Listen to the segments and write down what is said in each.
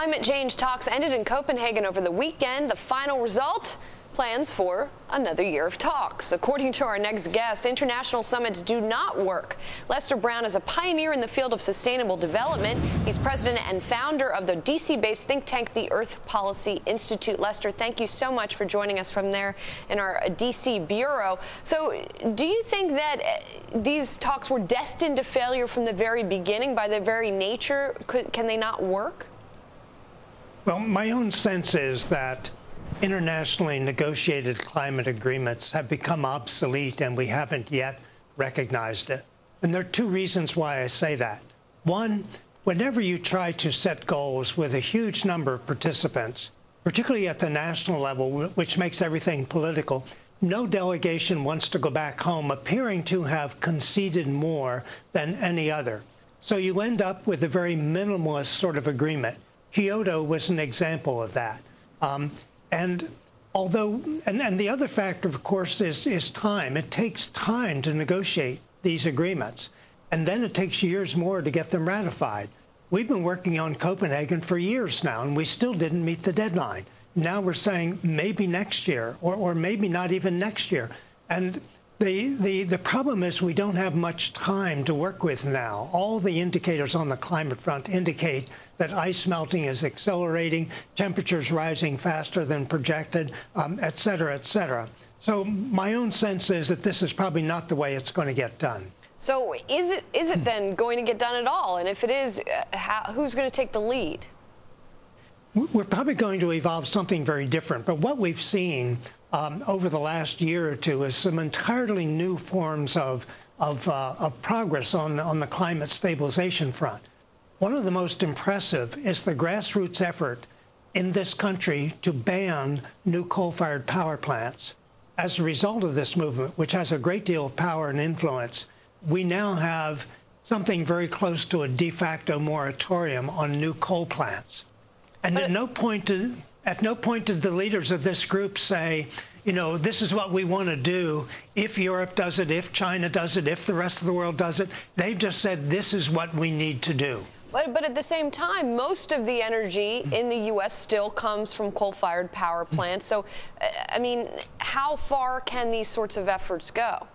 Climate change talks ended in Copenhagen over the weekend. The final result? Plans for another year of talks. According to our next guest, international summits do not work. Lester Brown is a pioneer in the field of sustainable development. He's president and founder of the D.C.-based think tank, the Earth Policy Institute. Lester, thank you so much for joining us from there in our D.C. bureau. So do you think that these talks were destined to failure from the very beginning by their very nature? Can they not work? Well, my own sense is that internationally negotiated climate agreements have become obsolete, and we haven't yet recognized it. And there are two reasons why I say that. One, whenever you try to set goals with a huge number of participants, particularly at the national level, which makes everything political, no delegation wants to go back home appearing to have conceded more than any other. So you end up with a very minimalist sort of agreement. Kyoto was an example of that. And the other factor, of course, is time. It takes time to negotiate these agreements, and then it takes years more to get them ratified. We've been working on Copenhagen for years now, and we still didn't meet the deadline. Now we're saying maybe next year, or maybe not even next year. And the problem is we don't have much time to work with now. All the indicators on the climate front indicate that ice melting is accelerating, temperatures rising faster than projected, et cetera, et cetera. So my own sense is that this is probably not the way it's going to get done. So is it then going to get done at all? And if it is, who's going to take the lead? We're probably going to evolve something very different. But what we've seen over the last year or two is some entirely new forms of progress on the climate stabilization front. One of the most impressive is the grassroots effort in this country to ban new coal-fired power plants. As a result of this movement, which has a great deal of power and influence, we now have something very close to a de facto moratorium on new coal plants. And at no point did the leaders of this group say, you know, this is what we want to do if Europe does it, if China does it, if the rest of the world does it. They've just said this is what we need to do. But at the same time, most of the energy in the U.S. still comes from coal-fired power plants. So, I mean, how far can these sorts of efforts go?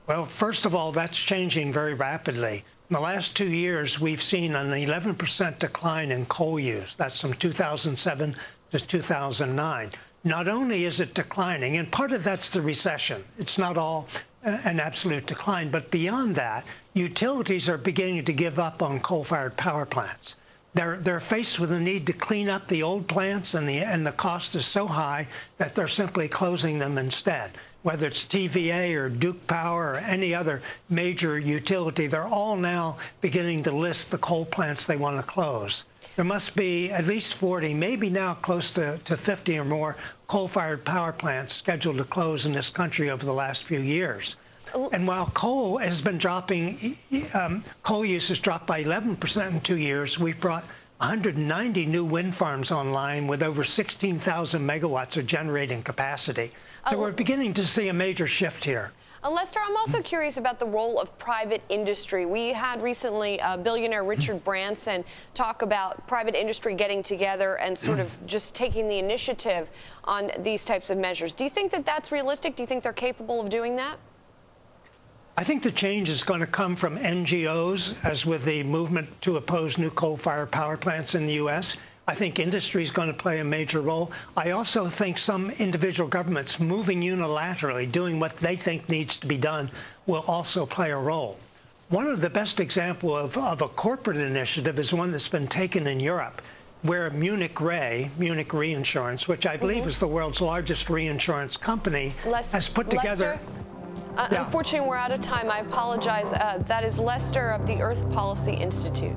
Well, first of all, that's changing very rapidly. In the last 2 years, we've seen an 11% decline in coal use. That's from 2007 to 2009. Not only is it declining, and part of that's the recession. It's not all an absolute decline, but beyond that, utilities are beginning to give up on coal-fired power plants. They're faced with the need to clean up the old plants, and the cost is so high that they're simply closing them instead. Whether it's TVA or Duke Power or any other major utility, they're all now beginning to list the coal plants they want to close. There must be at least 40, maybe now close to 50 or more coal-fired power plants scheduled to close in this country over the last few years. And while coal has been dropping, coal use has dropped by 11% in 2 years, we've brought 190 new wind farms online with over 16,000 megawatts of generating capacity. So we're beginning to see a major shift here. Lester, I'm also curious about the role of private industry. We had recently billionaire Richard Branson talk about private industry getting together and sort of just taking the initiative on these types of measures. Do you think that that's realistic? Do you think they're capable of doing that? I think the change is going to come from NGOs, as with the movement to oppose new coal-fired power plants in the U.S. I think industry is going to play a major role. I also think some individual governments moving unilaterally, doing what they think needs to be done, will also play a role. One of the best examples of a corporate initiative is one that's been taken in Europe, where Munich Reinsurance, which I believe is the world's largest reinsurance company, has put together... Unfortunately, we're out of time. I apologize. That is Lester of the Earth Policy Institute.